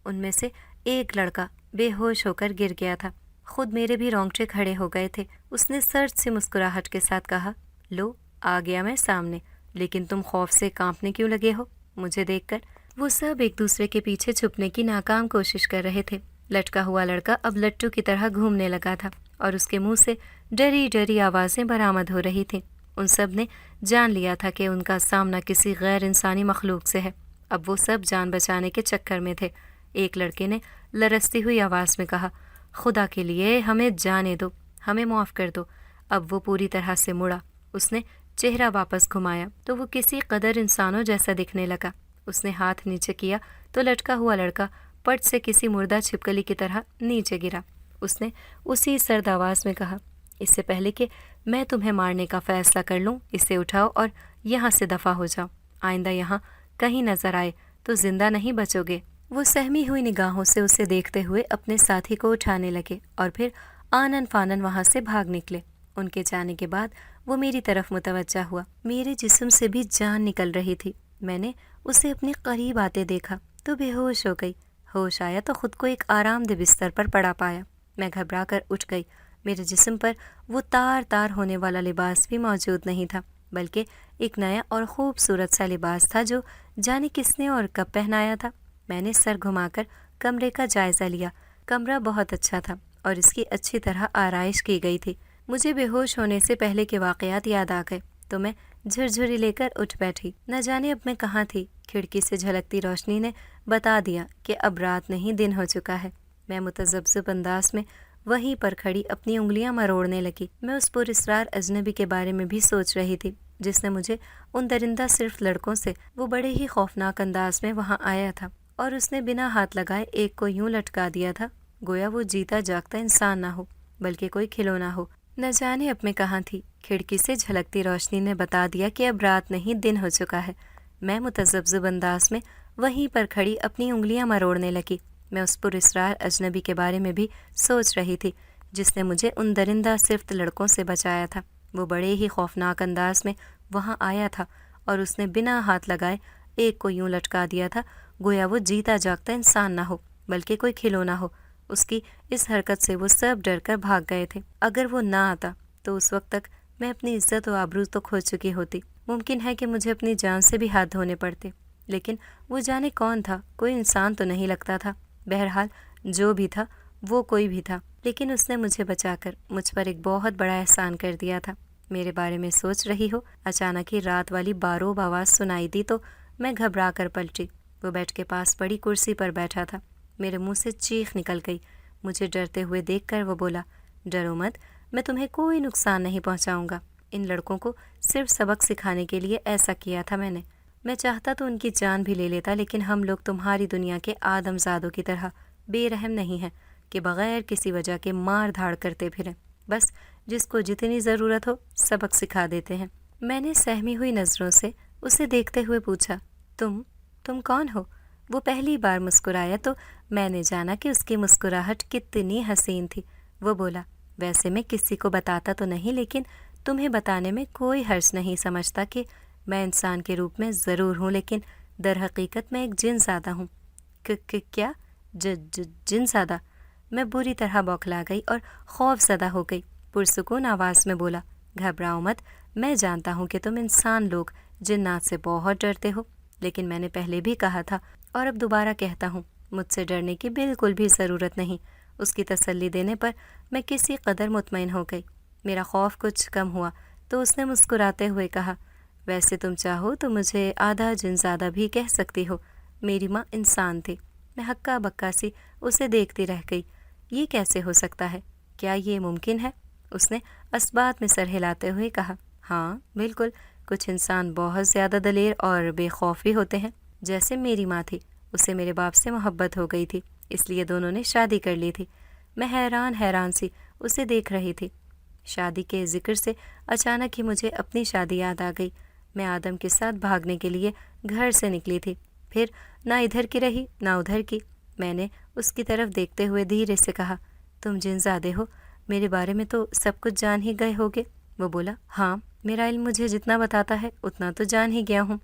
ان میں سے ایک لڑکا بے ہوش ہو کر گر گیا تھا۔ خود میرے بھی رونگٹے کھڑے ہو گئے تھے۔ اس نے سرد سی مسکراہٹ کے ساتھ کہا، لو آ گیا میں سامنے، لیکن تم خوف سے کانپنے کیوں لگے ہو مجھے دیکھ کر؟ وہ سب ایک دوسرے کے پیچھے چھپنے کی ناکام کوشش کر رہے تھے۔ لٹکا ہوا لڑکا اب لٹو کی طرح گھومنے لگا تھا اور اس کے منہ سے ڈری ڈری آوازیں برآمد ہو رہی تھیں۔ ان سب نے جان لیا تھا کہ ان کا سامنا کسی غیر انسانی مخلوق سے ہے۔ اب وہ سب جان بچانے کے چکر میں تھے۔ ایک لڑکے نے لرزتی ہوئی آواز میں کہا، خدا کے لیے ہمیں جانے دو، ہمیں معاف کر دو۔ اب وہ پوری طرح سے مڑا۔ اس نے چہرہ واپس گھمایا تو وہ کسی قدر انسانوں جیسا دکھنے لگا۔ اس نے ہاتھ نیچے کیا تو لٹکا ہوا لڑکا پٹ سے کسی مردہ چھپکلی کی طرح نیچے گرا۔ اس نے اسی سرد آواز میں کہا، اس سے پہلے کہ میں تمہیں مارنے کا فیصلہ کر لوں، اسے اٹھاؤ اور یہاں سے دفع ہو جاؤ۔ آئندہ یہاں کہیں نظر آئے تو زندہ نہیں بچو گے۔ وہ سہمی ہوئی نگاہوں سے اسے دیکھتے ہوئے اپنے ساتھی کو اٹھانے لگے اور پھر آنن فانن وہاں سے بھاگ نکلے۔ ان کے جانے کے بعد وہ میری طرف متوجہ ہوا۔ میرے جسم سے بھی جان نکل رہی تھی۔ میں نے اسے اپنے قریب آتے دیکھا تو بے ہوش ہو گئی۔ ہوش آیا تو خود کو ایک آرام دہ بستر پر پڑا پایا۔ میں گھبرا کر اٹھ گئی۔ میرے جسم پر وہ تار تار ہونے والا لباس بھی موجود نہیں تھا، بلکہ ایک نیا اور خوبصورت سا لباس تھا جو جانے کس نے اور کب پہنایا تھا۔ میں نے سر گھما کر کمرے کا جائزہ لیا۔ کمرہ بہت اچھا تھا اور اس کی اچھی طرح آرائش کی گئی تھی۔ مجھے بے ہوش ہونے سے پہلے کے واقعات یاد آ گئے تو میں جھرجھری لے کر اٹھ بیٹھی۔ نہ جانے اب میں کہاں تھی۔ کھڑکی سے جھلکتی روشنی نے بتا دیا کہ اب رات نہیں دن ہو چکا ہے۔ میں متذبذب انداز میں وہیں پر کھڑی اپنی انگلیاں مروڑنے لگی۔ میں اس پراسرار اجنبی کے بارے میں بھی سوچ رہی تھی جس نے مجھے ان درندہ صرف لڑکوں سے وہ بڑے ہی خوفناک انداز میں وہاں آیا تھا اور اس نے بنا ہاتھ لگائے ایک کو یوں لٹکا دیا تھا گویا وہ جیتا جاگتا انسان نہ ہو بلکہ کوئی کھلونا ہو۔ نہ جانے اب میں کہاں تھی، کھڑکی سے جھلکتی روشنی نے بتا دیا کہ اب رات نہیں دن ہو چکا ہے۔ میں متذبذب انداز میں وہیں پر کھڑی اپنی انگلیاں مروڑنے لگی۔ میں اس پراسرار اجنبی کے بارے میں بھی سوچ رہی تھی جس نے مجھے ان درندہ صرف لڑکوں سے بچایا تھا۔ وہ بڑے ہی خوفناک انداز میں وہاں آیا تھا اور اس نے بنا ہاتھ لگائے ایک کو یوں لٹکا دیا تھا گویا وہ جیتا جاگتا انسان نہ ہو بلکہ کوئی کھلونا ہو۔ اس کی اس حرکت سے وہ سب ڈر کر بھاگ گئے تھے۔ اگر وہ نہ آتا تو اس وقت تک میں اپنی عزت و آبرو تو کھو چکی ہوتی۔ ممکن ہے کہ مجھے اپنی جان سے بھی ہاتھ دھونے پڑتے، لیکن وہ جانے کون تھا، کوئی انسان تو نہیں لگتا تھا۔ بہرحال جو بھی تھا وہ کوئی بھی تھا، لیکن اس نے مجھے بچا کر مجھ پر ایک بہت بڑا احسان کر دیا تھا۔ میرے بارے میں سوچ رہی ہو؟ اچانک ہی رات والی باروب آواز سنائی دی تو میں گھبرا کر پلٹی۔ وہ بیڈ کے پاس پڑی کرسی پر بیٹھا تھا۔ میرے منہ سے چیخ نکل گئی۔ مجھے ڈرتے ہوئے دیکھ کر وہ بولا، ڈرو مت، میں تمہیں کوئی نقصان نہیں پہنچاؤں گا۔ ان لڑکوں کو صرف سبق سکھانے کے لیے ایسا کیا تھا میں نے۔ میں چاہتا تو ان کی جان بھی لے لیتا، لیکن ہم لوگ تمہاری دنیا کے آدم زادوں کی طرح بے رحم نہیں ہیں کہ بغیر کسی وجہ کے مار دھاڑ کرتے پھریں۔ بس جس کو جتنی ضرورت ہو سبق سکھا دیتے ہیں۔ میں نے سہمی ہوئی نظروں سے اسے دیکھتے ہوئے پوچھا، تم کون ہو؟ وہ پہلی بار مسکرایا تو میں نے جانا کہ اس کی مسکراہٹ کتنی حسین تھی۔ وہ بولا، ویسے میں کسی کو بتاتا تو نہیں، لیکن تمہیں بتانے میں کوئی حرج نہیں سمجھتا کہ میں انسان کے روپ میں ضرور ہوں، لیکن در حقیقت میں ایک جن زادہ ہوں۔ کیا؟ جن زادہ؟ میں بری طرح بوکھلا گئی اور خوف زدہ ہو گئی۔ پرسکون آواز میں بولا، گھبراؤ مت، میں جانتا ہوں کہ تم انسان لوگ جنات سے بہت ڈرتے ہو، لیکن میں نے پہلے بھی کہا تھا اور اب دوبارہ کہتا ہوں، مجھ سے ڈرنے کی بالکل بھی ضرورت نہیں۔ اس کی تسلی دینے پر میں کسی قدر مطمئن ہو گئی۔ میرا خوف کچھ کم ہوا تو اس نے مسکراتے ہوئے کہا، ویسے تم چاہو تو مجھے آدھا جن زادہ بھی کہہ سکتی ہو۔ میری ماں انسان تھی۔ میں ہکا بکا سی اسے دیکھتی رہ گئی۔ یہ کیسے ہو سکتا ہے؟ کیا یہ ممکن ہے؟ اس نے اثبات میں سر ہلاتے ہوئے کہا، ہاں بالکل، کچھ انسان بہت زیادہ دلیر اور بے خوف بھی ہوتے ہیں، جیسے میری ماں تھی۔ اسے میرے باپ سے محبت ہو گئی تھی، اس لیے دونوں نے شادی کر لی تھی۔ میں حیران سی اسے دیکھ رہی تھی۔ شادی کے ذکر سے اچانک ہی مجھے اپنی شادی یاد آ گئی۔ میں آدم کے ساتھ بھاگنے کے لیے گھر سے نکلی تھی، پھر نہ ادھر کی رہی نہ ادھر کی۔ میں نے اس کی طرف دیکھتے ہوئے دھیرے سے کہا، تم جن زادے ہو، میرے بارے میں تو سب کچھ جان ہی گئے ہوگے۔ وہ بولا، ہاں، میرا علم مجھے جتنا بتاتا ہے اتنا تو جان ہی گیا ہوں۔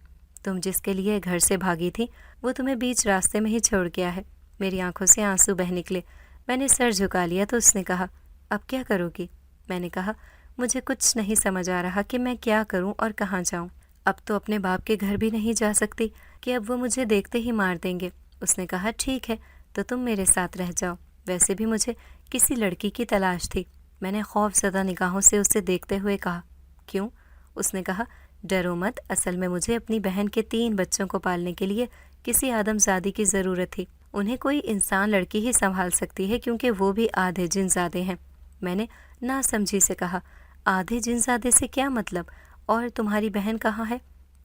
تم جس کے لیے گھر سے بھاگی تھی وہ تمہیں بیچ راستے میں ہی چھوڑ گیا ہے۔ میری آنکھوں سے آنسو بہہ نکلے۔ میں نے سر جھکا لیا تو اس نے کہا، اب کیا کرو گی؟ میں نے کہا، مجھے کچھ نہیں سمجھ آ رہا کہ میں کیا کروں اور کہاں جاؤں۔ اب تو اپنے باپ کے گھر بھی نہیں جا سکتی کہ اب وہ مجھے دیکھتے ہی مار دیں گے۔ اس نے کہا، ٹھیک ہے تو تم میرے ساتھ رہ جاؤ، ویسے بھی مجھے کسی لڑکی کی تلاش تھی۔ میں نے خوف زدہ نگاہوں سے اسے دیکھتے ہوئے کہا، کیوں؟ اس نے کہا، ڈرو مت، اصل میں مجھے اپنی بہن کے 3 بچوں کو پالنے کے لیے کسی آدم زادی کی ضرورت تھی۔ انہیں کوئی انسان لڑکی ہی سنبھال سکتی ہے کیونکہ وہ بھی آدھے جن زادے ہیں۔ میں نے ناسمجھی سے کہا، آدھے جن زادے سے کیا مطلب؟ اور تمہاری بہن کہاں ہے؟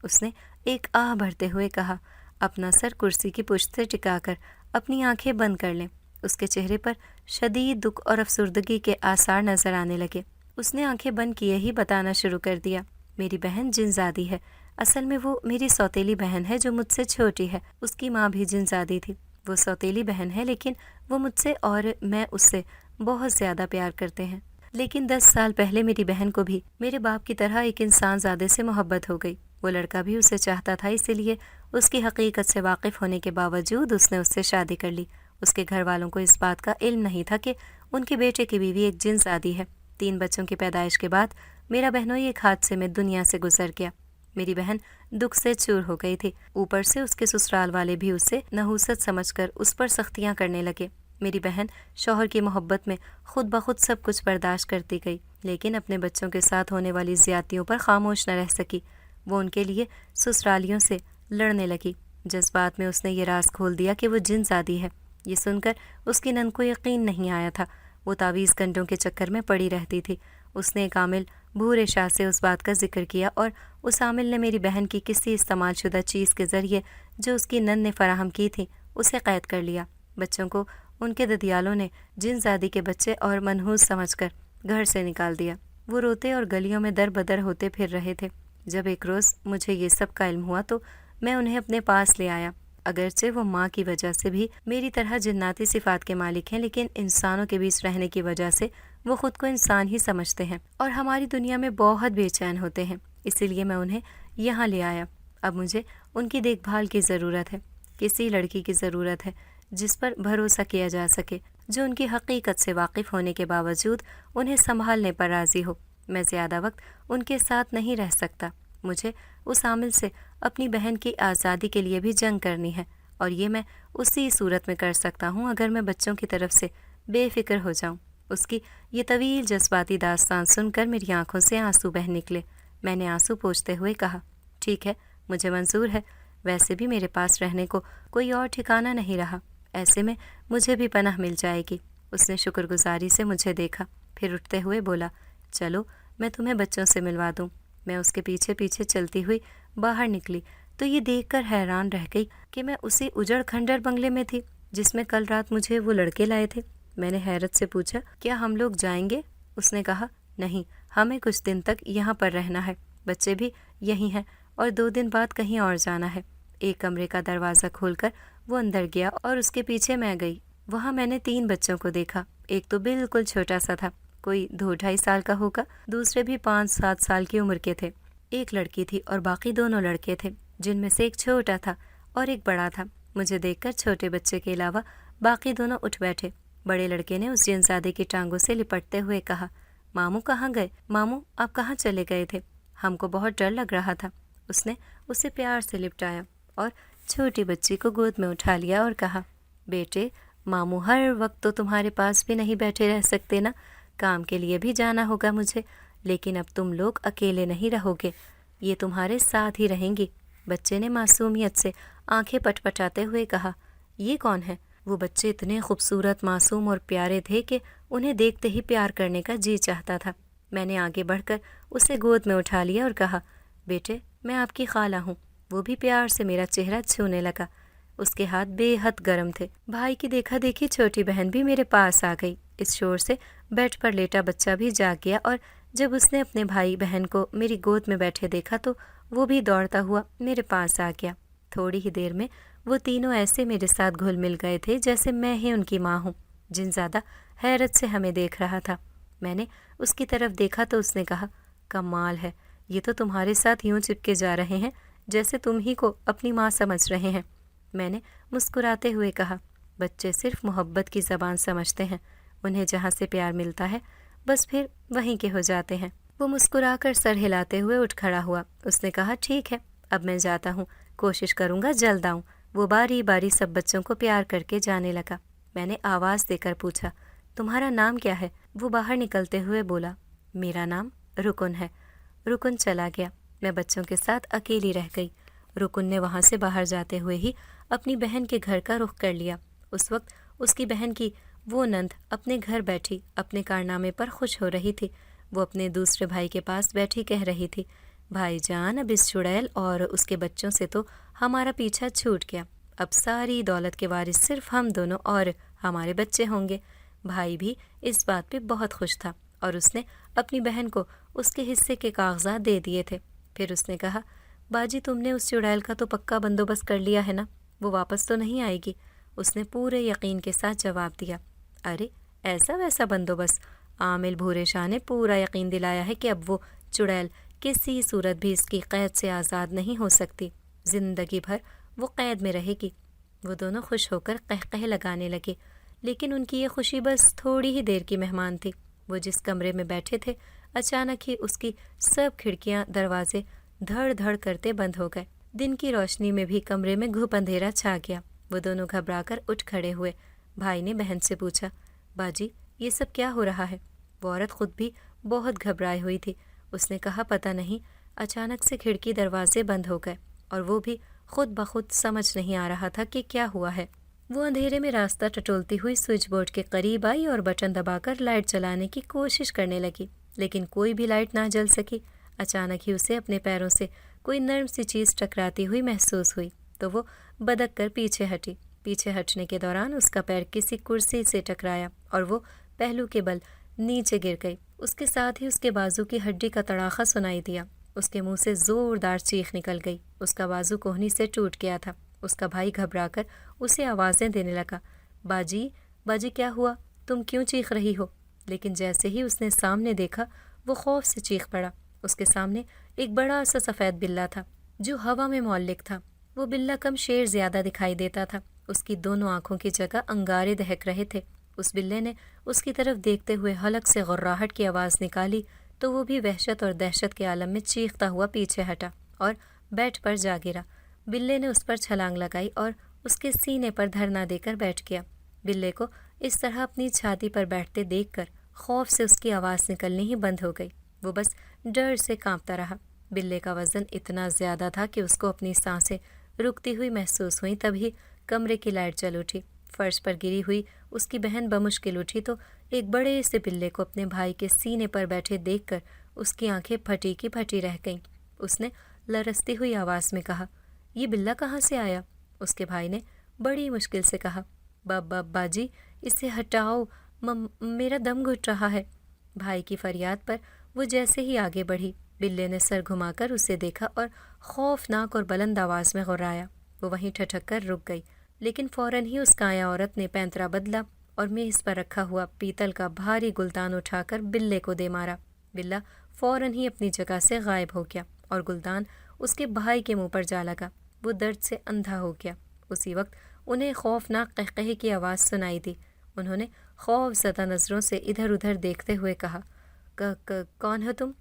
اس نے ایک آہ بھرتے ہوئے کہا، اپنا سر کرسی کی پشت سے ٹکا کر اپنی آنکھیں بند کر لیں۔ اس کے چہرے پر شدید دکھ اور افسردگی کے آثار نظر آنے لگے۔ اس نے آنکھیں بند کیے ہی بتانا شروع کر دیا، میری بہن جن زادی ہے۔ اصل میں وہ میری سوتیلی بہن ہے جو مجھ سے چھوٹی ہے۔ اس کی ماں بھی جن زادی تھی۔ وہ سوتیلی بہن ہے، لیکن وہ مجھ سے اور میں اس سے بہت زیادہ پیار کرتے ہیں۔ لیکن 10 سال پہلے میری بہن کو بھی میرے باپ کی طرح ایک انسان زادے سے محبت ہو گئی۔ وہ لڑکا بھی اسے چاہتا تھا، اسی لیے اس کی حقیقت سے واقف ہونے کے باوجود اس نے اس سے شادی کر لی۔ اس کے گھر والوں کو اس بات کا علم نہیں تھا کہ ان کے بیٹے کی بیوی ایک جن زادی ہے۔ 3 بچوں کی پیدائش کے بعد میرا بہنوئی ایک حادثے میں دنیا سے گزر گیا۔ میری بہن دکھ سے چور ہو گئی تھی، اوپر سے اس کے سسرال والے بھی اسے نحوست سمجھ کر اس پر سختیاں کرنے لگے۔ میری بہن شوہر کی محبت میں خود بخود سب کچھ برداشت کرتی گئی، لیکن اپنے بچوں کے ساتھ ہونے والی زیادتیوں پر خاموش نہ رہ سکی۔ وہ ان کے لیے سسرالیوں سے لڑنے لگی۔ جذبات میں اس نے یہ راز کھول دیا کہ وہ جن زادی ہے۔ یہ سن کر اس کی نند کو یقین نہیں آیا تھا۔ وہ تعویذ کنڈوں کے چکر میں پڑی رہتی تھی۔ اس نے ایک عامل بھورے شاہ سے اس بات کا ذکر کیا اور اس عامل نے میری بہن کی کسی استعمال شدہ چیز کے ذریعے جو اس کی نند نے فراہم کی تھی اسے قید کر لیا۔ بچوں کو ان کے ددیالوں نے جن زادی کے بچے اور منحوس سمجھ کر گھر سے نکال دیا۔ وہ روتے اور گلیوں میں در بدر ہوتے پھر رہے تھے۔ جب ایک روز مجھے یہ سب کا علم ہوا تو میں انہیں اپنے پاس لے آیا۔ اگرچہ وہ ماں کی وجہ سے بھی میری طرح جناتی صفات کے مالک ہیں، لیکن انسانوں کے بیچ رہنے کی وجہ سے وہ خود کو انسان ہی سمجھتے ہیں اور ہماری دنیا میں بہت بے چین ہوتے ہیں۔ اسی لیے میں انہیں یہاں لے آیا۔ اب مجھے ان کی دیکھ بھال کی ضرورت ہے۔ کسی لڑکی کی ضرورت ہے جس پر بھروسہ کیا جا سکے، جو ان کی حقیقت سے واقف ہونے کے باوجود انہیں سنبھالنے پر راضی ہو۔ میں زیادہ وقت ان کے ساتھ نہیں رہ سکتا۔ مجھے اس عامل سے اپنی بہن کی آزادی کے لیے بھی جنگ کرنی ہے، اور یہ میں اسی صورت میں کر سکتا ہوں اگر میں بچوں کی طرف سے بے فکر ہو جاؤں۔ اس کی یہ طویل جذباتی داستان سن کر میری آنکھوں سے آنسو بہہ نکلے۔ میں نے آنسو پوچھتے ہوئے کہا، ٹھیک ہے، مجھے منظور ہے۔ ویسے بھی میرے پاس رہنے کو کوئی اور ٹھکانہ نہیں رہا، ایسے میں مجھے بھی پناہ مل جائے گی۔ اس نے شکر گزاری سے مجھے دیکھا، پھر اٹھتے ہوئے بولا، چلو میں تمہیں بچوں سے ملوا دوں۔ میں اس کے پیچھے پیچھے چلتی ہوئی باہر نکلی تو یہ دیکھ کر حیران رہ گئی کہ میں اسی اجڑ کھنڈر بنگلے میں تھی جس میں کل رات مجھے وہ لڑکے لائے تھے۔ میں نے حیرت سے پوچھا، کیا ہم لوگ جائیں گے؟ اس نے کہا، نہیں، ہمیں کچھ دن تک یہاں پر رہنا ہے، بچے بھی یہی ہیں اور 2 دن بعد کہیں اور جانا ہے۔ ایک کمرے کا دروازہ کھول کر وہ اندر گیا اور اس کے پیچھے میں گئی۔ وہاں میں نے 3 بچوں کو دیکھا۔ ایک تو بالکل چھوٹا سا تھا، کوئی 2-2.5 سال کا ہوگا، دوسرے بھی 5-7 سال کی عمر کے تھے۔ ایک لڑکی تھی اور باقی دونوں لڑکے تھے، جن میں سے ایک چھوٹا تھا اور ایک بڑا تھا۔ مجھے دیکھ کر چھوٹے بچے کے علاوہ باقی دونوں اٹھ بیٹھے۔ بڑے لڑکے نے اس جنزادے کی ٹانگوں سے لپٹتے ہوئے کہا، ماموں کہاں گئے؟ ماموں آپ کہاں چلے گئے تھے؟ ہم کو بہت ڈر لگ رہا تھا۔ اس نے اسے پیار سے لپٹایا اور چھوٹی بچی کو گود میں اٹھا لیا اور کہا، بیٹے، ماموں ہر وقت تو تمہارے پاس بھی نہیں بیٹھے رہ سکتے نا، کام کے لیے بھی جانا ہوگا مجھے، لیکن اب تم لوگ اکیلے نہیں رہو گے، یہ تمہارے ساتھ ہی رہیں گی۔ بچے نے معصومیت سے آنکھیں پٹپٹاتے ہوئے کہا، یہ کون ہے؟ وہ بچے اتنے خوبصورت، معصوم اور پیارے تھے کہ انہیں دیکھتے ہی پیار کرنے کا جی چاہتا تھا۔ میں نے آگے بڑھ کر اسے گود میں اٹھا لیا اور کہا، بیٹے، میں آپ کی خالہ ہوں۔ وہ بھی پیار سے میرا چہرہ چھونے لگا۔ اس کے ہاتھ بے حد گرم تھے۔ بھائی کی دیکھا دیکھی چھوٹی بہن بھی میرے پاس آ گئی۔ اس شور سے بیڈ پر لیٹا بچہ بھی جاگ گیا، اور جب اس نے اپنے بھائی بہن کو میری گود میں بیٹھے دیکھا تو وہ بھی دوڑتا ہوا میرے پاس آ گیا۔ تھوڑی ہی دیر میں وہ تینوں ایسے میرے ساتھ گھل مل گئے تھے جیسے میں ہی ان کی ماں ہوں۔ جنزادہ حیرت سے ہمیں دیکھ رہا تھا۔ میں نے اس کی طرف دیکھا تو اس نے کہا، کمال ہے، یہ تو تمہارے ساتھ یوں چپکے جا رہے ہیں جیسے تم ہی کو اپنی ماں سمجھ رہے ہیں۔ میں نے مسکراتے ہوئے کہا، بچے صرف محبت کی زبان سمجھتے ہیں، انہیں جہاں سے پیار ملتا ہے بس پھر وہیں کے ہو جاتے ہیں۔ وہ مسکرا کر سر ہلاتے ہوئے اٹھ کھڑا ہوا۔ اس نے کہا، ٹھیک ہے، اب میں جاتا ہوں، کوشش کروں گا جلد آؤں۔ وہ باری باری سب بچوں کو پیار کر کے جانے لگا۔ میں نے آواز دے کر پوچھا، تمہارا نام کیا ہے؟ وہ باہر نکلتے ہوئے بولا، میرا نام رکن ہے۔ رکن چلا گیا۔ میں بچوں کے ساتھ اکیلی رہ گئی۔ رکن نے وہاں سے باہر جاتے ہوئے ہی اپنی بہن کے گھر کا رخ کر لیا۔ اس وقت اس کی بہن کی وہ نند اپنے گھر بیٹھی اپنے کارنامے پر خوش ہو رہی تھی۔ وہ اپنے دوسرے بھائی کے پاس بیٹھی کہہ رہی تھی، بھائی جان، اب اس چڑیل اور اس کے بچوں سے تو ہمارا پیچھا چھوٹ گیا، اب ساری دولت کے وارث صرف ہم دونوں اور ہمارے بچے ہوں گے۔ بھائی بھی اس بات پہ بہت خوش تھا اور اس نے اپنی بہن کو اس کے حصے کے کاغذات دے دیے تھے۔ پھر اس نے کہا، باجی، تم نے اس چڑیل کا تو پکا بندوبست کر لیا ہے نا؟ وہ واپس تو نہیں آئے گی؟ اس نے پورے یقین کے ساتھ جواب دیا، ارے ایسا ویسا بندوبست؟ عامل بھورے شاہ نے پورا یقین دلایا ہے کہ اب وہ چڑیل کسی صورت بھی اس کی قید سے آزاد نہیں ہو سکتی، زندگی بھر وہ قید میں رہے گی۔ وہ دونوں خوش ہو کر قہقہے لگانے لگے، لیکن ان کی یہ خوشی بس تھوڑی ہی دیر کی مہمان تھی۔ وہ جس کمرے میں بیٹھے تھے اچانک ہی اس کی سب کھڑکیاں دروازے دھڑ دھڑ کرتے بند ہو گئے۔ دن کی روشنی میں بھی کمرے میں گھپ اندھیرا چھا گیا۔ وہ دونوں گھبرا کر اٹھ کھڑے ہوئے۔ بھائی نے بہن سے پوچھا، باجی، یہ سب کیا ہو رہا ہے؟ وہ عورت خود بھی بہت گھبرائی ہوئی تھی۔ اس نے کہا، پتہ نہیں، اچانک سے کھڑکی دروازے بند ہو گئے اور وہ بھی خود بخود سمجھ نہیں آ رہا تھا کہ کیا ہوا ہے۔ وہ اندھیرے میں راستہ ٹٹولتی ہوئی سوئچ بورڈ کے قریب آئی اور بٹن دبا کر لائٹ چلانے کی کوشش کرنے لگی، لیکن کوئی بھی لائٹ نہ جل سکی۔ اچانک ہی اسے اپنے پیروں سے کوئی نرم سی چیز ٹکراتی ہوئی محسوس ہوئی تو وہ بدک کر پیچھے ہٹی۔ پیچھے ہٹنے کے دوران اس کا پیر کسی کرسی سے ٹکرایا اور وہ پہلو کے بل نیچے گر گئی۔ اس کے ساتھ ہی اس کے بازو کی ہڈی کا تڑاخہ سنائی دیا۔ اس کے منہ سے زوردار چیخ نکل گئی۔ اس کا بازو کوہنی سے ٹوٹ گیا تھا۔ اس کا بھائی گھبرا کر اسے آوازیں دینے لگا، باجی باجی کیا ہوا؟ تم کیوں چیخ رہی ہو؟ لیکن جیسے ہی اس نے سامنے دیکھا وہ خوف سے چیخ پڑا۔ اس کے سامنے ایک بڑا سا سفید بلّا تھا جو ہوا میں معلق تھا۔ وہ بلّا کم شیر زیادہ دکھائی دیتا تھا۔ اس کی دونوں آنکھوں کی جگہ انگارے دہک رہے تھے۔ اس بلے نے اس کی طرف دیکھتے ہوئے حلق سے غراہٹ کی آواز نکالی تو وہ بھی وحشت اور دہشت کے عالم میں چیختا ہوا پیچھے ہٹا اور بیٹھ پر جا گرا۔ بلے نے اس پر چھلانگ لگائی اور اس کے سینے پر دھرنا دے کر بیٹھ گیا۔ بلے کو اس طرح اپنی چھاتی پر بیٹھتے دیکھ کر خوف سے اس کی آواز نکلنی ہی بند ہو گئی۔ وہ بس ڈر سے کانپتا رہا۔ بلے کا وزن اتنا زیادہ تھا کہ اس کو اپنی سانسیں رکتی ہوئی محسوس ہوئیں۔ تبھی کمرے کی لائٹ جل اٹھی۔ فرش پر گری ہوئی اس کی بہن بمشکل اٹھی تو ایک بڑے سے بلے کو اپنے بھائی کے سینے پر بیٹھے دیکھ کر اس کی آنکھیں پھٹی کی پھٹی رہ گئیں۔ اس نے لرزتی ہوئی آواز میں کہا، یہ بلّا کہاں سے آیا؟ اس کے بھائی نے بڑی مشکل سے کہا، باجی اسے ہٹاؤ، میرا دم گھٹ رہا ہے۔ بھائی کی فریاد پر وہ جیسے ہی آگے بڑھی، بلے نے سر گھما کر اسے دیکھا اور خوفناک اور بلند آواز میں غرایا۔ وہ وہیں ٹھٹک کر رک گئی، لیکن فوراً ہی اس کایا عورت نے پینترا بدلا اور میز پر رکھا ہوا پیتل کا بھاری گلدان اٹھا کر بلے کو دے مارا۔ بلّا فوراً ہی اپنی جگہ سے غائب ہو گیا اور گلدان اس کے بھائی کے منہ پر جا لگا۔ وہ درد سے اندھا ہو گیا۔ اسی وقت انہیں خوفناک قہقہے کی آواز سنائی دی۔ انہوں نے خوف زدہ نظروں سے ادھر ادھر دیکھتے ہوئے کہا، کون ہو تم؟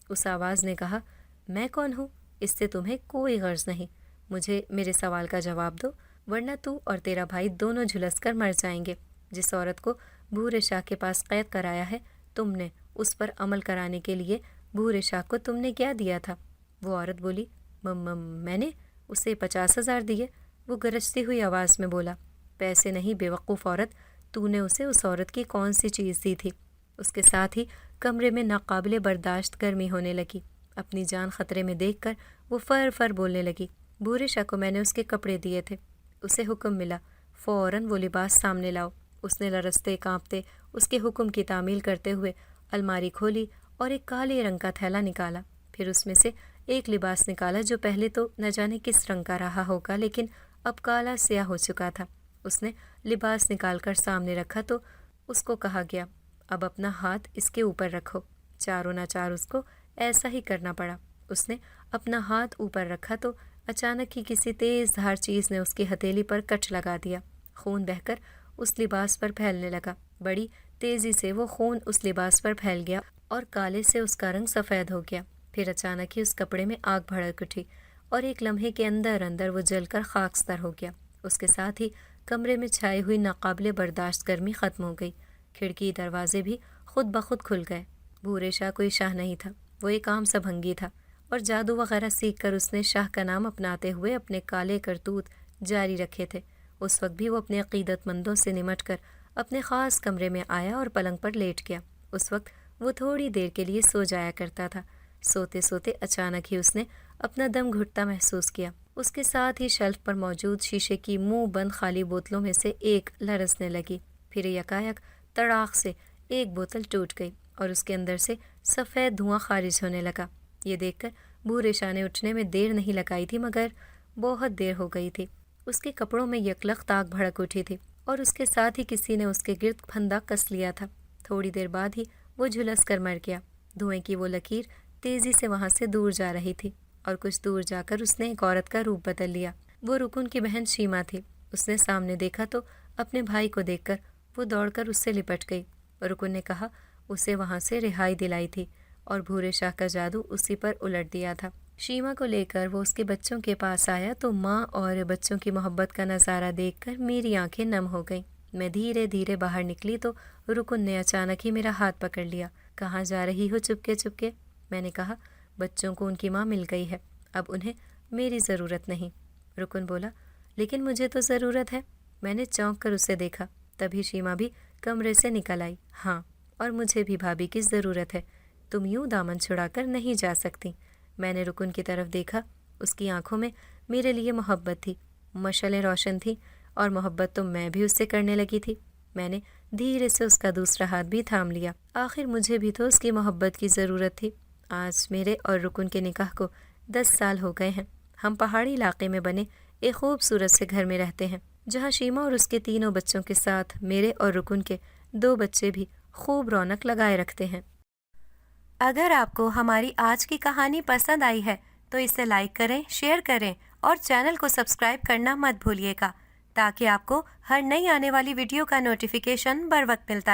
اس آواز نے کہا، میں کون ہوں اس سے تمہیں کوئی غرض نہیں۔ مجھے میرے سوال کا جواب دو، ورنہ تو اور تیرا بھائی دونوں جھلس کر مر جائیں گے۔ جس عورت کو بھورے شاہ کے پاس قید کرایا ہے تم نے، اس پر عمل کرانے کے لیے بھورے شاہ کو تم نے کیا دیا تھا؟ وہ عورت بولی، میں نے اسے 50,000 دیے۔ وہ گرجتی ہوئی آواز میں بولا، پیسے نہیں بے وقوف عورت، تو نے اسے اس عورت کی کون سی چیز دی تھی؟ اس کے ساتھ ہی کمرے میں ناقابل برداشت گرمی ہونے لگی۔ اپنی جان خطرے میں دیکھ کر وہ فر فر بولنے لگی، بھورے شاہ کو میں نے اس کے کپڑے دیے تھے، اسے حکم ملا فوراً وہ لباس سامنے لاؤ۔ اس نے لرزتے کانپتے اس کے حکم کی تعمیل کرتے ہوئے الماری کھولی اور ایک کالے رنگ کا تھیلا نکالا۔ پھر اس میں سے ایک لباس نکالا جو پہلے تو نہ جانے کس رنگ کا رہا ہوگا لیکن اب کالا سیاہ ہو چکا تھا۔ اس نے لباس نکال کر سامنے رکھا تو اس کو کہا گیا، اب اپنا ہاتھ اس کے اوپر رکھو۔ چاروں ناچار اس کو ایسا ہی کرنا پڑا۔ اس نے اپنا ہاتھ اوپر رکھا تو اچانک ہی کسی تیز دھار چیز نے اس کی ہتھیلی پر کٹ لگا دیا۔ خون بہہ کر اس لباس پر پھیلنے لگا۔ بڑی تیزی سے وہ خون اس لباس پر پھیل گیا اور کالے سے اس کا رنگ سفید ہو گیا۔ پھر اچانک ہی اس کپڑے میں آگ بھڑک اٹھی اور ایک لمحے کے اندر اندر وہ جل کر خاکستر ہو گیا۔ اس کے ساتھ ہی کمرے میں چھائی ہوئی ناقابل برداشت گرمی ختم ہو گئی۔ کھڑکی دروازے بھی خود بخود کھل گئے۔ بھورے شاہ کوئی شاہ نہیں تھا، وہ ایک عام سا بھنگی تھا اور جادو وغیرہ سیکھ کر اس نے شاہ کا نام اپناتے ہوئے اپنے کالے کرتوت جاری رکھے تھے۔ اس وقت بھی وہ اپنے عقیدت مندوں سے نمٹ کر اپنے خاص کمرے میں آیا اور پلنگ پر لیٹ گیا۔ اس وقت وہ تھوڑی دیر کے لیے سو جایا کرتا تھا۔ سوتے سوتے اچانک ہی اس نے اپنا دم گھٹتا محسوس کیا۔ اس کے ساتھ ہی شیلف پر موجود شیشے کی منہ بند خالی بوتلوں میں سے ایک لرزنے لگی۔ پھر یکایک تڑاق سے ایک بوتل ٹوٹ گئی اور اس کے اندر سے سفید دھواں خارج ہونے لگا۔ یہ دیکھ کر بھورے شاہ نے اٹھنے میں دیر نہیں لگائی تھی مگر بہت دیر ہو گئی تھی۔ اس کے کپڑوں میں یکلخت آگ بھڑک اٹھی تھی اور اس کے ساتھ ہی کسی نے اس کے گرد پھندا کس لیا تھا۔ تھوڑی دیر بعد ہی وہ جھلس کر مر گیا۔ دھوئیں کی وہ لکیر تیزی سے وہاں سے دور جا رہی تھی اور کچھ دور جا کر اس نے ایک عورت کا روپ بدل لیا۔ وہ رکن کی بہن شیما تھی۔ اس نے سامنے دیکھا تو اپنے بھائی کو دیکھ کر وہ دوڑ کر اس سے لپٹ گئی۔ رکن نے کہا اسے وہاں سے رہائی دلائی تھی اور بھورے شاہ کا جادو اسی پر الٹ دیا تھا۔ شیما کو لے کر وہ اس کے بچوں کے پاس آیا تو ماں اور بچوں کی محبت کا نظارہ دیکھ کر میری آنکھیں نم ہو گئیں۔ میں دھیرے دھیرے باہر نکلی تو رکن نے اچانک ہی میرا ہاتھ پکڑ لیا۔ کہاں جا رہی ہو چپکے چپکے؟ میں نے کہا بچوں کو ان کی ماں مل گئی ہے، اب انہیں میری ضرورت نہیں۔ رکن بولا لیکن مجھے تو ضرورت ہے۔ میں نے چونک کر اسے دیکھا، تبھی شیما بھی کمرے سے نکل آئی۔ ہاں اور مجھے بھی بھابھی کی ضرورت ہے، تم یوں دامن چھڑا کر نہیں جا سکتی۔ میں نے رکن کی طرف دیکھا، اس کی آنکھوں میں میرے لیے محبت تھی، مشعلیں روشن تھی اور محبت تو میں بھی اس سے کرنے لگی تھی۔ میں نے دھیرے سے اس کا دوسرا ہاتھ بھی تھام لیا۔ آخر مجھے بھی تو اس کی محبت کی ضرورت تھی۔ آج میرے اور رکن کے نکاح کو 10 سال ہو گئے ہیں۔ ہم پہاڑی علاقے میں بنے ایک خوبصورت سے گھر میں رہتے ہیں، جہاں شیما اور اس کے تینوں بچوں کے ساتھ میرے اور رکن کے 2 بچے بھی خوب رونق لگائے رکھتے ہیں۔ اگر آپ کو ہماری آج کی کہانی پسند آئی ہے تو اسے لائک کریں، شیئر کریں اور چینل کو سبسکرائب کرنا مت بھولیے گا، تاکہ آپ کو ہر نئی آنے والی ویڈیو کا نوٹیفیکیشن بر وقت ملتا رہے۔